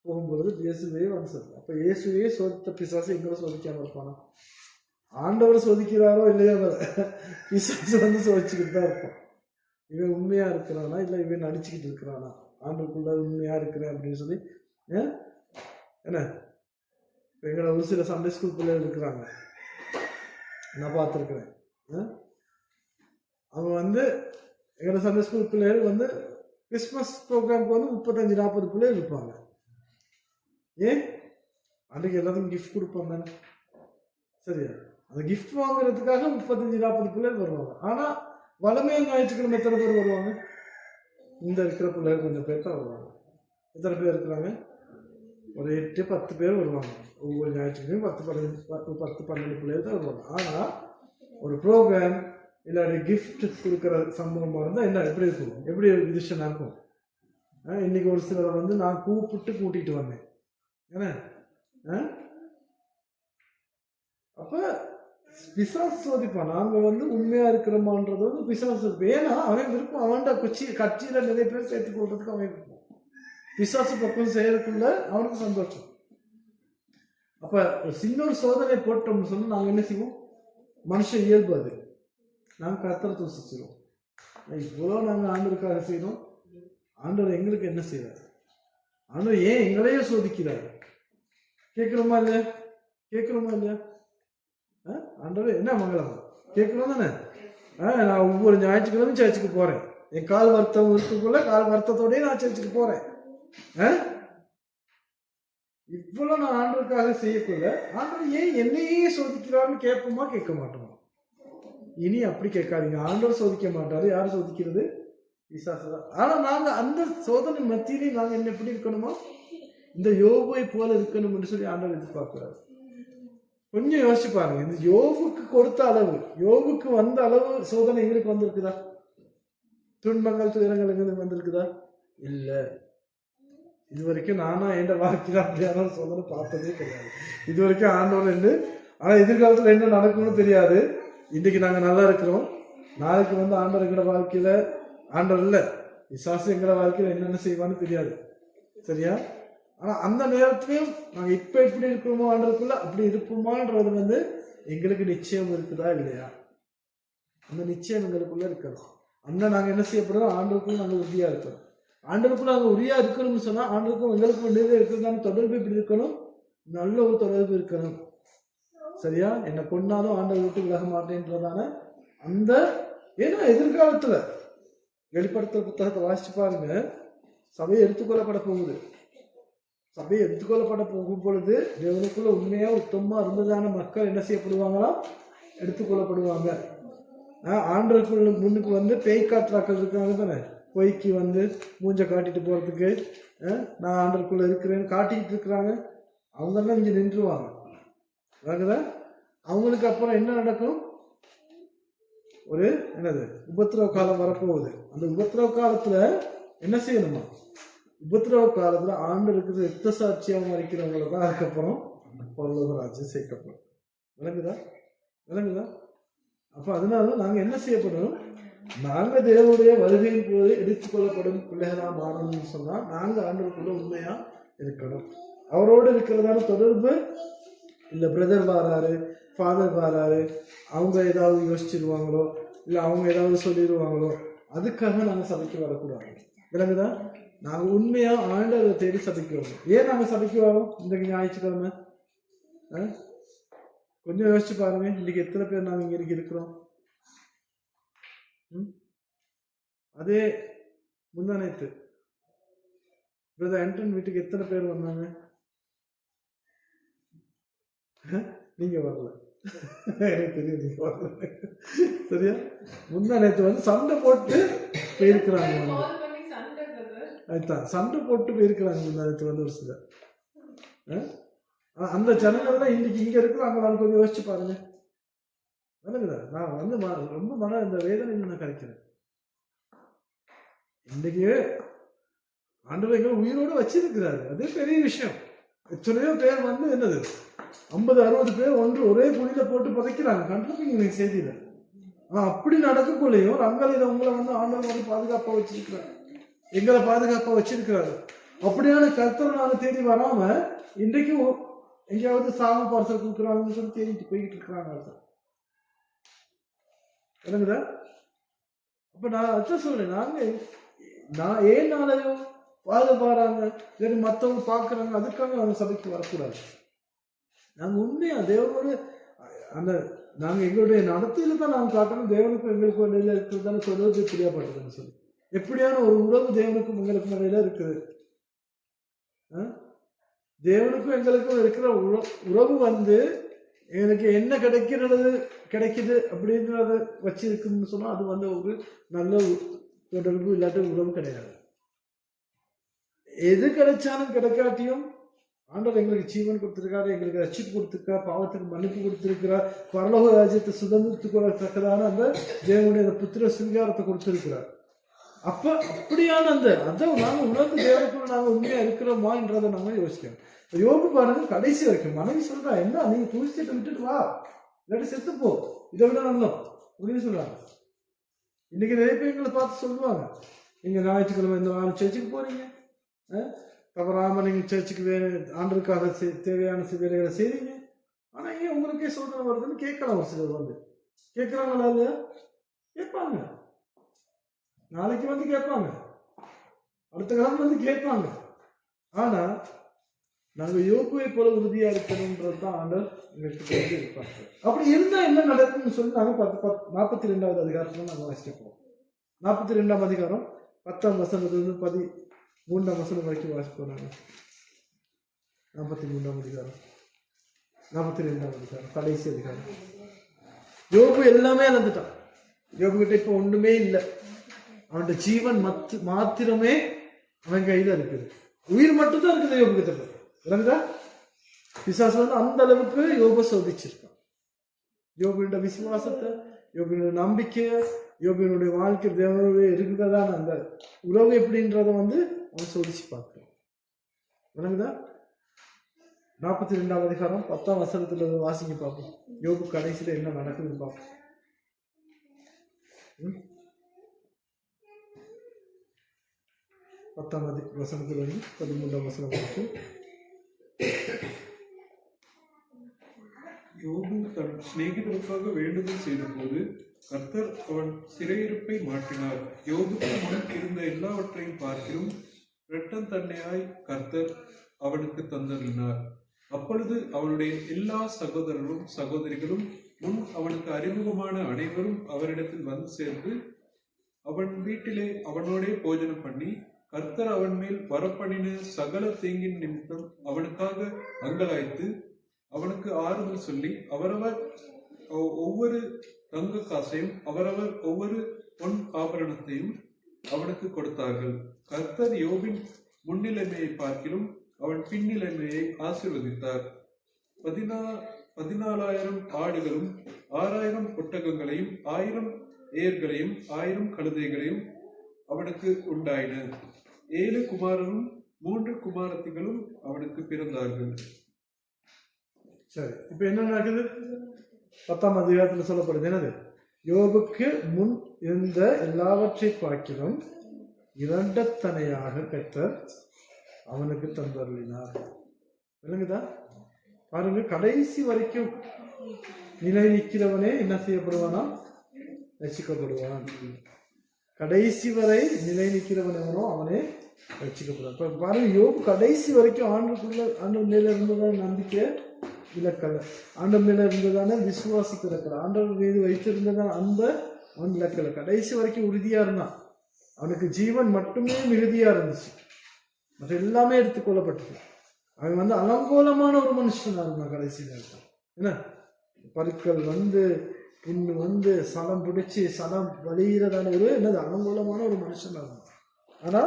போகும்பொழுது இயேசுவையே வந்து சோதிக்கும். அப்ப இயேசுவையே சோதித்த பிசாசு எங்களை சோதிக்காம இருப்பானா? ஆண்டவர் சோதிக்கிறாரோ இல்லையோ பிசாசு வந்து சோதிச்சுக்கிட்டு தான் இருப்பான். இவன் உண்மையா இருக்கிறானா இல்லை இவன் நடிச்சுக்கிட்டு இருக்கிறானா, ஆண்டுக்குள்ள உண்மையா இருக்கிறேன் அப்படின்னு சொல்லி. என்ன எங்களை ஒரு சில சண்டே ஸ்கூல் பிள்ளைகள் இருக்கிறாங்க, நான் பார்த்துருக்குறேன். அவங்க வந்து எங்களோட சண்டே ஸ்கூல் பிள்ளைகள் வந்து கிறிஸ்மஸ் ப்ரோக்ராமுக்கு வந்து 35-40 பிள்ளைகள் இருப்பாங்க. ஏன்? அன்றைக்கு எல்லாத்துக்கும் கிஃப்ட் கொடுப்பாங்க தானே, சரியா? அந்த கிஃப்ட் வாங்குறதுக்காக 35-40 பிள்ளைகள் வருவாங்க. ஆனால் வளமையாக ஞாயிற்றுக்கிழமை எத்தனை பேர் வருவாங்க? இந்த இருக்கிற பிள்ளைகள் கொஞ்சம் பேர் தான் வருவாங்க. எத்தனை பேர் இருக்கிறாங்க? ஒரு 8-10 பேர் வருவாங்க. ஒவ்வொரு ஞாயிற்றுக்கிழமையும் 10-12 பிள்ளைகள் தான் வருவாங்க. ஆனால் ஒரு ப்ரோக்ராம் இல்லாட்டி கிஃப்ட் கொடுக்குற சம்பவமாக இருந்தால் என்ன எப்படி இருக்கும்? எப்படி விஷயம் இருக்கும்? இன்னைக்கு ஒரு சிலரை வந்து நான் கூட்டிகிட்டு வந்தேன். ஏன்னா அப்போ பிசாசு சோதிப்பான். நாங்கள் வந்து உண்மையாக இருக்கிறோமான்றது வந்து பிசாசு சோதிப்போம். ஏன்னா அவன் விருப்பம், அவன்கிட்ட கட்சியில் நிறைய பேர் சேர்த்து கொள்றதுக்கு அவன் விருப்பம். பிசாசு பக்கம் செய்யறதுக்குள்ள அவனுக்கு சந்தோஷம். அப்போ சின்ன ஒரு சோதனை போட்டோம்னு சொன்னால் நாங்கள் என்ன செய்வோம்? மனுஷ இயல்பு அது. நாங்கள் கர்த்தரை தூசிச்சிருவோம். இவ்வளோ நாங்கள் ஆண்டவருக்காக செய்யணும். ஆண்டவர் எங்களுக்கு என்ன செய்வார்? ஆண்டவர் ஏன் எங்களையே சோதிக்கிறார்? கேட்குறோமா இல்லையா? ஆண்டவர் என்ன மங்களம் கேட்கணும் தானே? நான் ஒவ்வொரு ஞாயிற்றுக்கிழமையும் சர்ச்சுக்கு போறேன். என் கால் வருத்தம் இருக்குள்ள கால் வருத்தத்தோடய நான் சர்ச்சுக்கு போறேன். இவ்வளவு நான் ஆண்டவருக்காக செய்யக்குள்ள ஆண்டவர் ஏன் என்னையே சோதிக்கிறான்னு கேட்போமா? கேட்க மாட்டோமா? இனி அப்படி கேட்காதீங்க. ஆண்டவர் சோதிக்க மாட்டாரு. யார் சோதிக்கிறது? பிசாசு தான். ஆனா நாங்க அந்த சோதனை மத்தியிலே நாங்க என்ன எப்படி இருக்கணுமா? இந்த யோபுவை போல இருக்கணும்னு சொல்லி ஆண்டவர் எதிர்பார்க்கிறார். கொஞ்சம் யோசிச்சு பாருங்க. இந்த யோபுக்கு கொடுத்த அளவு, யோபுக்கு வந்த அளவு சோதனை எங்களுக்கு வந்திருக்குதா? துன்பங்கள் துயரங்கள் எங்களுக்கு வந்திருக்குதா? இல்ல. இது வரைக்கும் நானா என் வாழ்க்கையில அப்படியான சோதனை பார்த்ததே கிடையாது. இது வரைக்கும் ஆண்டவர் என்று. ஆனா எதிர்காலத்துல என்ன நடக்கும்னு தெரியாது. இன்னைக்கு நாங்க நல்லா இருக்கிறோம். நாளைக்கு வந்து ஆண்டவர் எங்கட வாழ்க்கையில, ஆண்டவர் இல்ல பிசாசு எங்கட வாழ்க்கையில என்னென்ன செய்வான்னு தெரியாது, சரியா? ஆனா அந்த நேரத்திலையும் நாங்க இப்ப எப்படி இருக்கிறோமோ ஆண்டவருக்குள்ள அப்படி இருப்போமான்றது வந்து எங்களுக்கு நிச்சயம் இருக்குதா இல்லையா? அந்த நிச்சயம் எங்களுக்குள்ள இருக்கணும். அந்த நாங்க என்ன செய்யப்படுறோம்? ஆண்டவருக்குள்ள நாங்க உறுதியா இருக்கணும். ஆண்டவருக்குள்ள நாங்க உறுதியா இருக்கணும்னு சொன்னா ஆண்டவருக்கும் எங்களுக்கும் வேண்டியது இருக்கிறதான தொடர்பு எப்படி இருக்கணும்? நல்ல ஒரு தொடர்பு இருக்கணும், சரியா? என்னை கொண்டாலும் ஆண்டவர் விட்டு விலக மாட்டேன்றதான அந்த. ஏன்னா எதிர்காலத்துல வெளிப்படுத்துற புத்தகத்தை வாசிச்சு பாருங்க. சபையை எடுத்துக்கொள்ளப்பட போகுது. சபையை எடுத்துக்கொள்ளப்பட போகும் பொழுது தேவனுக்குள்ள உண்மையா உத்தமமா இருந்ததான மக்கள் என்ன செய்யப்படுவாங்களா? எடுத்துக்கொள்ளப்படுவாங்க. ஆண்டவருக்குள்ள முன்னுக்கு வந்து பேய் காற்றாக்கள் இருக்காங்க தானே, பொய்க்கு வந்து மூஞ்ச காட்டிட்டு போறதுக்கு நான் ஆண்டவருக்குள்ள இருக்கிறேன்னு காட்டிக்கிட்டு இருக்கிறாங்க. அவங்கெல்லாம் இங்க நின்றுவாங்க. அவங்களுக்கு அப்புறம் என்ன நடக்கும்? ஒரு என்னது உபத்திரவ காலம் வரப்போகுது. அந்த உபத்திரவ காலத்துல என்ன செய்யணுமா? உபத்திரவ காலத்துல ஆண்டவருக்கு ரத்த சாட்சியா மறிக்கிறவங்களை தான் அதுக்கப்புறம் பரலோக ராஜ்யம் சேர்க்கப்படும். விளங்குதா? அப்ப அதனால நாங்க என்ன செய்யப்படணும்? நாங்க தேவனுடைய வருகையின் போது எடுத்துக்கொள்ளப்படும் பிள்ளைகளா மாறணும்னு சொன்னா நாங்க ஆண்டவருக்குள்ள உண்மையா இருக்கணும். அவரோடு இருக்கிறதான தொடர்பு. இல்லை பிரதர் வாராரு, ஃபாதர் வாராரு, அவங்க ஏதாவது யோசிச்சிருவாங்களோ இல்லை அவங்க ஏதாவது சொல்லிடுவாங்களோ அதுக்காக நாங்கள் சபைக்கு வரக்கூடாது. விளங்குதா? நாங்கள் உண்மையாக ஆண்டவரை தேடி சபைக்கு வரணும். ஏன் நாங்கள் சபைக்கு வரோம்? இந்த ஞாயிற்றுக்கிழமை கொஞ்சம் யோசிச்சு பாருங்க, இன்னைக்கு எத்தனை பேர் நாங்கள் இங்கே இருக்கிறோம்? அதே முந்தானேத்து பிரதர் ஆண்டன் வீட்டுக்கு எத்தனை பேர் வந்தாங்க? நீங்க வரல, எனக்கு தெரியும் நீங்க வரல. சரியா? முந்தானேத்து வந்து சண்டை போட்டு போயிருக்கிறாங்க. அதுதான் சண்டை போட்டு போயிருக்கிறாங்க முந்தானேத்து வந்து ஒரு சிலர். அந்த ஜனங்கள்லாம் இன்னைக்கு இங்க இருக்கிறாங்க. நான் கொஞ்சம் யோசிச்சு பாருங்க. நான் வந்து ரொம்ப இந்த வேதனை நான் கிடைக்கிறேன். இன்னைக்கு ஆண்டவர் எங்களை உயிரோடு வச்சிருக்கிறாரு, அதே பெரிய விஷயம். எத்தனையோ பேர் வந்து என்னது 50-60 பேர் ஒரே புனித போட்டு புதைக்கிறாங்க. கண்டிப்பீங்க நீங்க செய்தியில. அப்படி நடக்கக்குள்ளேயும் ரங்கலையில உங்களை வந்து ஆண்டவர் வந்து பாதுகாப்பா வச்சிருக்கிறாரு, எங்களை பாதுகாப்பா வச்சிருக்கிறாரு. அப்படியான கர்த்தரை நாங்க தேடி வராம இன்றைக்கும் எங்கேயாவது சாம பார்சல் கொடுக்குறாங்கன்னு சொல்லி தேடிட்டு போய்கிட்டு இருக்கிறாங்க. என்னங்குதா? அப்ப நான் அதான் சொல்றேன், நான் ஏன்னாலையும் பாதுகாறாங்க சரி மற்றவங்க பார்க்குறாங்க அதுக்காக அவங்க சபைக்கு வரக்கூடாது. நாங்கள் உண்மையா தேவனோட அந்த நாங்கள் எங்களுடைய நடத்தையில தான் நாங்கள் காட்டணும். தேவனுக்கும் எங்களுக்கும் இடையில இருக்கிறதான சொல்வது பிரியப்பட்டதுன்னு சொல்லி எப்படியான ஒரு உறவு தேவனுக்கும் எங்களுக்கும் இடையில இருக்குது. தேவனுக்கும் எங்களுக்கும் இருக்கிற உறவு வந்து எனக்கு என்ன கிடைக்குது அப்படின்றத வச்சிருக்குன்னு சொன்னா அது வந்து ஒரு நல்ல தொடர்பு இல்லாத உறவு கிடையாது. எது கிடைச்சாலும் கிடைக்காட்டியும் ஆண்டவர் எங்களுக்கு ஜீவன் கொடுத்திருக்காரு, எங்களுக்கு ரட்சிப்பு கொடுத்திருக்கா, பாவத்துக்கு மன்னிப்பு கொடுத்திருக்கிறார், பரலோக ராஜ்யத்தை சுதந்திரத்துக்கு கொள்ளத்தக்கதான அந்த தேவனுடைய புத்திர சிங்காரத்தை கொடுத்திருக்கிறார். அப்ப அப்படியான அதை நாங்கள் உணர்ந்து தேவனுக்குள்ள நாங்கள் உண்மையா இருக்கிறோமா என்றதை நாங்க யோசிக்கணும். யோபு பாருங்க, கடைசி வரைக்கும் மனைவி சொல்றா, என்ன நீங்க துணிச்சிட்டு விட்டுட்டு வா, இல்லாட்டி செத்துப்போ, இதை விட நல்லோம் அப்படின்னு சொல்றாங்க. இன்னைக்கு நிறைய பேர் எங்களை பார்த்து சொல்லுவாங்க, நீங்க ஞாயிற்றுக்கிழமை இந்த நாள் சர்ச்சுக்கு போறீங்க, தவறாம நீங்க சர்ச்சுக்கு ஆண்டருக்காக தேவையான வேலைகளை செய்றீங்க, ஆனா ஏன் உங்களுக்கே சோதனை வருதுன்னு கேட்கலாம். ஒரு சிலர் வந்து கேட்கறாங்களா இல்லையா? கேட்பாங்க, நாளைக்கு வந்து கேட்பாங்க, அடுத்த காலம் வந்து கேட்பாங்க. ஆனா நாங்க யோபுவை போல உறுதியா இருக்கணும்ன்றதுதான் ஆண்டவர் எங்களுக்கு இருப்பாங்க. அப்படி இருந்தா என்ன நடக்கும்னு சொல்லி நாங்க 42வது அதிகாரத்துல நாங்க வாசிக்கப்போம். 42ஆம் அதிகாரம் 10ஆம் வசனத்திலிருந்து 13ஆம் வசனம் வரைக்கும் வாசிப்போம். நாங்க 43ஆம் அதிகாரம் 42ஆம் அதிகாரம் கடைசி அதிகாரம். யோபு எல்லாமே இழந்துட்டான். யோபு கிட்ட இப்ப ஒண்ணுமே இல்லை. அவனுடைய ஜீவன் மாத்திரமே அவன் கையில இருக்குது. உயிர் மட்டும்தான் இருக்குது யோபு கிட்ட. பிசாசு வந்து அந்த அளவுக்கு யோப சோதிச்சிருக்கான். யோபினுடைய விசுவாசத்தை, யோபினுடைய நம்பிக்கையை, யோபினுடைய வாழ்க்கை தேவனுடைய இருக்குதான் அந்த உறவு எப்படின்றத வந்து அவன் சோதிச்சு பார்க்கிறான். விளங்குதா? 42ஆம் அதிகாரம் 10ஆம் வசனத்துல வாசிங்க பார்ப்போம். யோபு கடைசியில என்ன நடக்குதுன்னு பார்ப்போம். 10ஆம் வசனத்துல இருந்து 13ஆம் வசனம் வரைக்கும். யோபு தன் சிநேகிதருக்காக வேண்டுதல் செய்த போது கர்த்தர் அவன் சிறையிருப்பை மாற்றினார். யோபுக்கு முன் இருந்த எல்லாவற்றையும் பார்க்கிலும் இரட்டம் தன்னையாய் கர்த்தர் அவனுக்கு தந்தருளினார். அப்பொழுது அவனுடைய எல்லா சகோதரிகளும் முன் அவனுக்கு அறிமுகமான அனைவரும் அவரிடத்தில் வந்து சேர்ந்து அவன் வீட்டிலே அவனோடே போஜனம் பண்ணி கர்த்தர் அவன் மேல் வரப்பண்ணின சகல தீங்கின் நிமித்தம் அவனுக்காக அங்கலாய்த்து அவனுக்கு ஆறுதல் சொல்லி அவரவர் ஒவ்வொரு தங்க காசையும் அவரவர் ஒவ்வொரு பொன் ஆபரணத்தையும் அவனுக்கு கொடுத்தார்கள். கர்த்தர் யோபின் முன்னிலைமையை பார்க்கிலும் அவன் பின்னிலைமையை ஆசீர்வதித்தார். 14,000 ஆடுகளும் 6,000 ஒட்டகங்களையும் 1000 ஏர்களையும் 1000 கழுதைகளையும் அவனுக்கு உண்டாயின. 7 குமாரரும் 3 குமாரத்திகளும் அவனுக்கு பிறந்தார்கள். சரி, இப்ப என்ன நடக்குது? 10ஆம் அதிகாரத்தில் சொல்லப்படுது என்னது? யோபுக்கு முன் இருந்த எல்லாவற்றை பார்க்கிலும் இரண்டத்தனையாக கர்த்தர் அவனுக்கு தந்தருளினார். விளங்குதா? பாருங்க, கடைசி வரைக்கும் நிலை நிற்கிறவனே என்ன செய்யப்படுவானா? ரட்சிக்கப்படுவான். கடைசி வரை நிலை நிற்கிறவன் எவனோ அவனே ரட்சிக்கப்படுவான். பாருங்க, யோபு கடைசி வரைக்கும் ஆண்டுக்குள்ள ஆண்டு நிலையில இருந்ததான நம்பிக்கை இலக்கல்ல. ஆண்டவர் மேல இருந்ததான விசுவாசத்தை இலக்கல. ஆண்டவர் மீது வைத்திருந்ததான அன்பை அவன் இலக்கல. கடைசி வரைக்கும் உறுதியா இருந்தான். அவனுக்கு ஜீவன் மட்டுமே மிகுதியா இருந்துச்சு, மற்ற எல்லாமே எடுத்துக்கொள்ளப்பட்டது. அவன் வந்து அலங்கோலமான ஒரு மனுஷனா இருந்தான் கடைசி நேரத்தில். என்ன பருக்கள் வந்து புண்ணு வந்து சலம் பிடிச்சி சலம் வலிகிறதான ஒரு என்னது அலங்கோலமான ஒரு மனுஷனா இருந்தான். ஆனா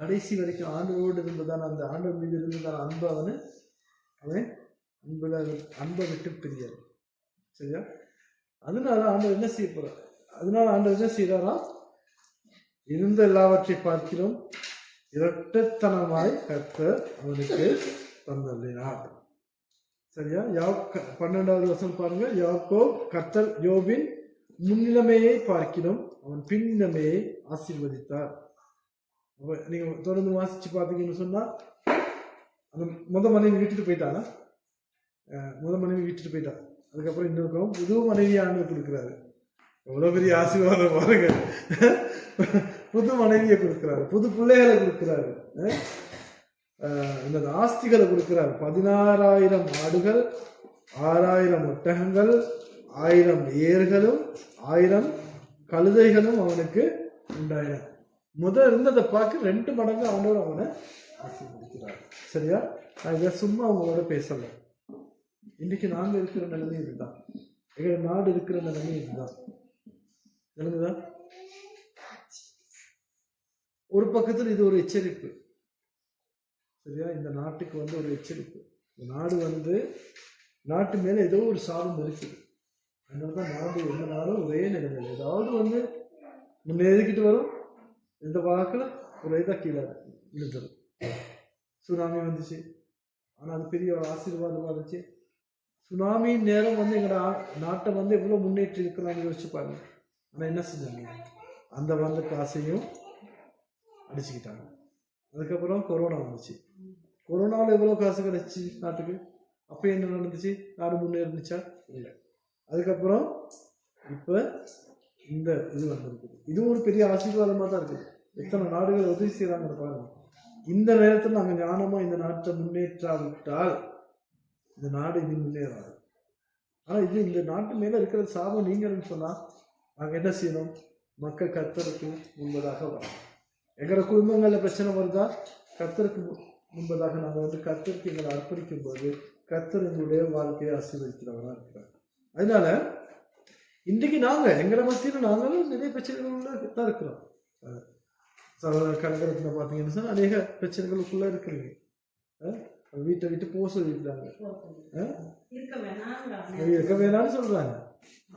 கடைசி வரைக்கும் ஆண்டவரோடு இருந்ததான அந்த ஆண்டவர் மீது இருந்ததான அன்பை அவன் அன்பை விட்டு பிரியாது. சரியா? அதனால ஆண்டவர் என்ன செய்ய போறார்? அதனால ஆண்டவர் என்ன செய்யறாரா? இருந்த எல்லாவற்றை பார்க்கிறோம் இரட்டத்தனமாய் கர்த்தர் அவனுக்கு தந்தள்ளினார். சரியா? 12வது வசனம் பாருங்க. யாக்கோப் கர்த்தர் யோபின் முன்னிலைமையை பார்க்கிறோம் அவன் பின்னிலைமையை ஆசீர்வதித்தார். நீங்க தொடர்ந்து வாசிச்சு பார்த்தீங்கன்னு சொன்னா, அந்த மனைவி விட்டுட்டு போயிட்டானா? மனைவி விட்டுட்டு போயிட்டா. அதுக்கப்புறம் இன்னொரு புது மனைவி ஆண்டு கொடுக்குறாரு. எவ்வளவு பெரிய ஆசீர்வாதம் பாருங்க. புது மனைவியை கொடுக்குறாரு, புது பிள்ளைகளை கொடுக்குறாரு, இந்த ஆஸ்திகளை கொடுக்குறாரு. 16,000 ஆடுகள், 6,000 ஒட்டகங்கள், 1000 ஏர்களும் 1000 கழுதைகளும் அவனுக்கு உண்டாயின. முதல் இருந்ததை பார்க்க 2 மடங்கு ஆண்டவர் அவனை ஆசீர்வதிக்கிறார். சரியா? நான் இதை சும்மா அவங்களோட பேசல. இன்னைக்கு நாங்க இருக்கிற நிலைமை இதுதான், எங்க நாடு இருக்கிற நிலைமை இதுதான். விளங்குதா? ஒரு பக்கத்தில் இது ஒரு எச்சரிப்பு. சரியா? இந்த நாட்டுக்கு வந்து ஒரு எச்சரிப்பு. இந்த நாடு வந்து நாட்டு மேல ஏதோ ஒரு சாபம் இருக்குது. அதனாலதான் நாடு எந்த நாளும் ஒரே நிலைமையில் ஏதாவது வந்து முன்னேறிக்கிட்டு வரும். இந்த வாக்குல ஒரே தான் கீழே விழுந்துடும். சுனாமி வந்துச்சு, ஆனா அது பெரிய ஒரு ஆசீர்வாதமா இருந்துச்சு. சுனாமியின் நேரம் வந்து எங்களோட நாட்டை வந்து எவ்வளவு முன்னேற்றி இருக்கலாம்னு யோசிச்சு பாருங்க. ஆனா என்ன செஞ்சாங்க? அந்த வந்த காசையும் அடிச்சுக்கிட்டாங்க. அதுக்கப்புறம் கொரோனா வந்துச்சு. கொரோனாவில் எவ்வளோ காசு கிடைச்சி நாட்டுக்கு? அப்போ என்ன நடந்துச்சு? நாடு முன்னேறிச்சா? இல்லை. அதுக்கப்புறம் இப்போ இந்த இது வந்திருக்குது. இதுவும் ஒரு பெரிய ஆசீர்வாதமாக தான் இருக்குது. எத்தனை நாடுகள் உதவி செய்கிறாங்கன்னு பாருங்க. இந்த நேரத்தில் நாங்கள் ஞானமாக இந்த நாட்டை முன்னேற்றாவிட்டால் இந்த நாடு இது முன்னேறாது. ஆனால் இது இந்த நாட்டு மேலே இருக்கிற சாபம் நீங்கள்னு சொன்னால் நாங்கள் என்ன செய்யணும்? மக்கள் கர்த்தருக்கு முன்பதாக வரணும். எங்களோட குடும்பங்களில் பிரச்சனை வருதா? கர்த்தருக்கு முன்பதாக நாங்கள் வந்து கர்த்தருக்கு எங்களை அர்ப்பணிக்கும் போது கர்த்தர் எங்களுடைய வாழ்க்கையை ஆசீர்வதிக்கிறவராக இருக்கிறார். அதனால இன்றைக்கு நாங்கள் எங்களை மத்தியில் நாங்களும் நிறைய பிரச்சனைகளுள்ள தான் இருக்கிறோம். கலகரத்தில் பார்த்தீங்கன்னு சொன்னால் அநேக பிரச்சனைகளுக்குள்ள இருக்கிறீங்க. வீட்டை விட்டு போக சொல்லியிருக்காங்க, இருக்க வேணாம்னு சொல்றாங்க.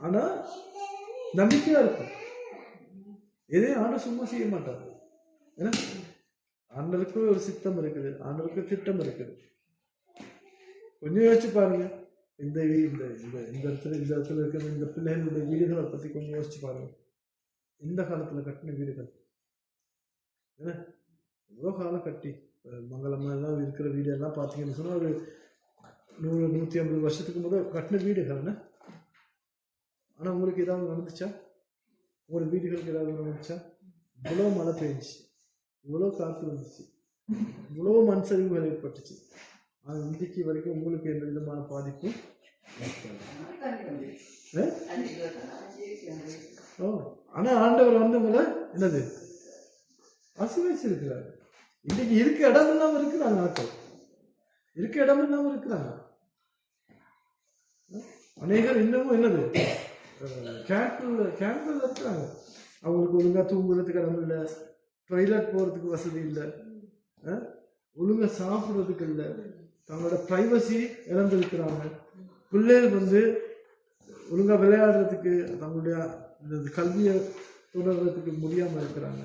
ஆனா நம்பிக்கையா இருக்கும். எதையும் ஆண்டவர் சும்மா செய்ய மாட்டார். ஏன்னா ஆண்டவருக்கு ஒரு சித்தம் இருக்குது, ஆண்டவருக்கு திட்டம் இருக்குது. கொஞ்சம் யோசிச்சு பாருங்க. இந்த இடத்துல இருக்கிற இந்த பிள்ளைகளுடைய வீடுகளை பத்தி கொஞ்சம் யோசிச்சு பாருங்க. இந்த காலத்துல கட்டின வீடுகள் ஏன்னா எவ்வளோ காலம் கட்டி மங்களமா எல்லாம் இருக்கிற வீடு எல்லாம் பார்த்தீங்கன்னு சொன்னா ஒரு 100-150 வருஷத்துக்கு முதல் கட்டின வீடுகள். ஆனா உங்களுக்கு ஏதாவது நடந்துச்சா? ஒரு வீடுகளுக்கு ஏதாவது நடந்துச்சா? இவ்வளோ மழை பெய்ஞ்சிச்சு, இவ்வளோ காற்று வந்துச்சு, இவ்வளோ மண் சரிவுகள் ஏற்பட்டுச்சு. ஆனால் இன்றைக்கு வரைக்கும் உங்களுக்கு எந்த விதமான பாதிப்பும் ஆனா ஆண்டவர் வந்து உங்களை என்னது ஆசீர்வதிச்சிருக்கிறார். இன்னைக்கு இருக்க இடம் இல்லாம இருக்கிறாங்க, ஆட்கள் இருக்க இடம் இல்லாம இருக்கிறாங்க. அநேகர் இன்னமும் என்னது கேம்ப்ல இருக்கிறாங்க. அவங்களுக்கு ஒழுங்கா தூங்குறதுக்கு இடம் இல்லை, டாய்லெட் போறதுக்கு வசதி இல்லை, ஒழுங்கா சாப்பிடுறதுக்கு இல்லை, தங்களோட பிரைவசி இழந்திருக்கிறாங்க. பிள்ளைகள் வந்து ஒழுங்கா விளையாடுறதுக்கு தங்களுடைய கல்வியை தொடர்றதுக்கு முடியாம இருக்கிறாங்க.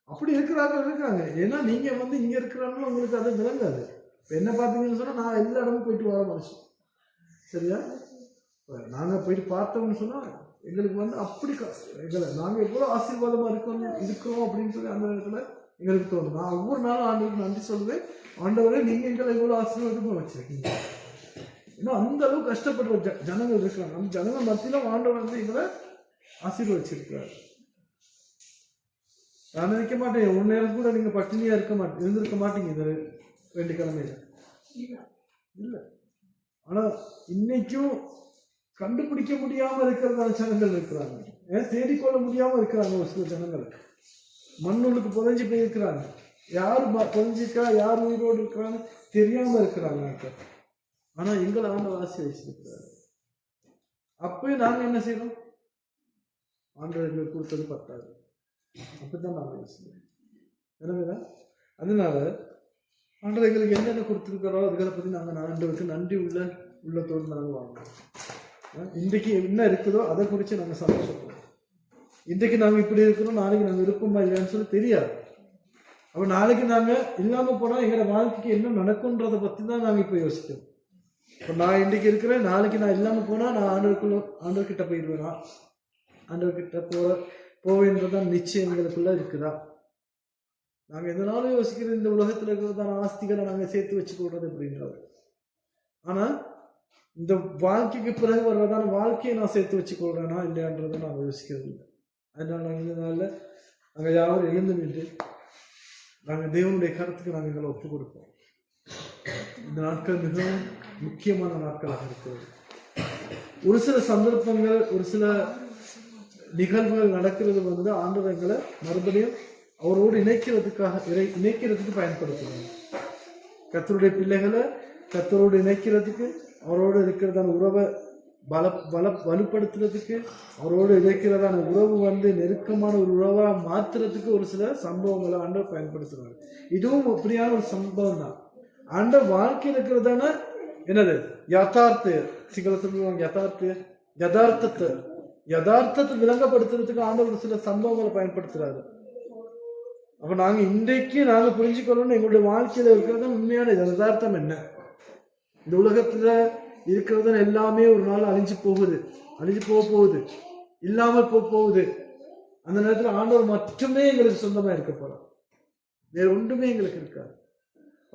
அப்படி இருக்கிறாங்க. ஏன்னா நீங்க வந்து இங்க இருக்கிறாங்களும் உங்களுக்கு அது விளங்காது. இப்போ என்ன பார்த்தீங்கன்னு சொன்னா நான் எல்லா இடமும் போயிட்டு வர மனுஷன். சரியா? நாங்க போயிட்டு பார்த்தோம்னு சொன்னா எங்களுக்கு வந்து அப்படி எங்களை நாங்க எவ்வளவு ஆசீர்வாதமா இருக்கிறோம் அப்படின்னு சொல்லி அந்த இடத்துல எங்களுக்கு தோணும். நான் ஒவ்வொரு நாளும் ஆண்டவருக்கு நன்றி சொல்லுவேன். ஆண்டவரே நீங்க எங்களை எவ்வளவு ஆசீர்வாதமா வச்சிருக்கீங்க. ஏன்னா அந்த அளவுக்கு கஷ்டப்படுற ஜனங்கள் இருக்கிறாங்க. அந்த ஜனங்கள் மத்தியில ஆண்டவர் வந்து எங்களை ஆசீர்வதிச்சிருக்கிறார். நான் நினைக்க மாட்டேன் ஒரு நேரம் கூட நீங்க பட்டினியா இருந்திருக்க மாட்டீங்க இந்த 2 கிழமையில. இல்ல ஆனா இன்னைக்கும் கண்டுபிடிக்க முடியாம இருக்கிறதான ஜனங்கள் இருக்கிறாங்க, தேடிக்கொள்ள முடியாம இருக்கிறாங்க. ஒரு சில ஜனங்கள் மண்ணுக்கு புதைஞ்சு போயிருக்கிறாங்க. யாரு புதைஞ்சிருக்கா, யார் உயிரோடு இருக்கிறான்னு தெரியாம இருக்கிறாங்க. ஆனா எங்களை ஆண்டவர் ஆசீர்வதிச்சிருக்கிறாரு. அப்பயும் நாங்க என்ன செய்யறோம்? ஆண்டவர் எங்களுக்கு கொடுத்தது பத்தாது, அப்படித்தான் நாங்க யோசிக்கிறோம். எனவேதான் அதனால ஆண்டவர் எங்களுக்கு என்னென்ன கொடுத்துருக்கிறோம் அதுகளை பத்தி நாங்க ஆண்டவருக்கு நன்றி உள்ளத்தோடு நாங்கள் வாங்கணும். இன்றைக்கு என்ன இருக்குதோ அதை குறித்து நாங்கள் சந்தோஷப்படுறோம். இன்றைக்கு நாங்கள் இப்படி இருக்கிறோம், நாளைக்கு நாங்கள் இருப்போமா இல்லையான்னு சொல்லி தெரியாது. அப்போ நாளைக்கு நாங்கள் இல்லாமல் போனால் எங்களோட வாழ்க்கைக்கு என்ன நடக்கும்ன்றதை பற்றி தான் நாங்கள் இப்போ யோசிக்கிறோம். இப்போ நான் இன்றைக்கு இருக்கிறேன், நாளைக்கு நான் இல்லாமல் போனால் நான் ஆண்டவர்கிட்ட போயிடுவேனா, ஆண்டவர்கிட்ட போவேன்றதான் நிச்சயம் எங்களுக்குள்ள இருக்குதா? நாங்கள் எதனாலும் யோசிக்கிறது இந்த உலகத்தில் இருக்கிறதான ஆஸ்திகளை நாங்கள் சேர்த்து வச்சு கொள்றது அப்படின்றது. ஆனால் இந்த வாழ்க்கைக்கு பிறகு வர்றதான வாழ்க்கையை நான் சேர்த்து வச்சு கொள்றேனா இல்லையான்றதை நாங்கள் யோசிக்கிறது இல்லை. அதனால நாங்கள் இந்த நாளில் நாங்கள் யாரும் எழுந்து நின்று நாங்கள் தேவனுடைய கருத்துக்கு நாங்கள் எங்களை ஒப்புக் கொடுப்போம். இந்த நாட்கள் மிகவும் முக்கியமான நாட்களாக இருக்கிறது. ஒரு சில சந்தர்ப்பங்கள், ஒரு சில நிகழ்வுகள் நடக்கிறது ஆண்டவர் எங்களை மறுபடியும் அவரோடு இணைக்கிறதுக்கு பயன்படுத்துவாங்க. கர்த்தருடைய பிள்ளைகளை கர்த்தரோடு இணைக்கிறதுக்கு, அவரோடு இருக்கிறதான உறவை வலுப்படுத்துறதுக்கு, அவரோடு இருக்கிறதான உறவு நெருக்கமான ஒரு உறவா மாத்துறதுக்கு ஒரு சில சம்பவங்களை ஆண்டவர் பயன்படுத்துறாங்க. இதுவும் அப்படியான ஒரு சம்பவம் தான். ஆண்டவர் வாழ்க்கையில் இருக்கிறதான என்னது யதார்த்த சிங்களத்தில் யதார்த்தத்தை விளங்கப்படுத்துறதுக்கு ஆண்டவர் ஒரு சில சம்பவங்களை பயன்படுத்துறாரு. அப்ப நாங்க இன்றைக்கு நாங்க புரிஞ்சுக்கணும்னு எங்களுடைய வாழ்க்கையில இருக்கிறது உண்மையான யதார்த்தம் என்ன. இந்த உலகத்துல இருக்கிறது எல்லாமே ஒரு நாள் அழிஞ்சு போகுது, இல்லாமல் போகுது. அந்த நேரத்துல ஆண்டவர் மட்டுமே எங்களுக்கு சொந்தமா இருக்க போறோம், வேற ஒன்றுமே எங்களுக்கு இருக்காது.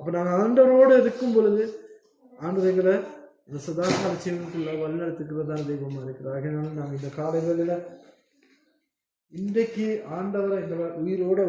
அப்ப நாங்க ஆண்டவரோடு இருக்கும் பொழுது ஆண்டவர் எங்களை இந்த சதாகால ஜீவனுக்குள்ள வழிநடத்துக்கிறதான தெய்வமா இருக்கிறார். ஆகையினால நாங்க இந்த காலை வேளையில இன்றைக்கு ஆண்டவரை எங்களை உயிரோட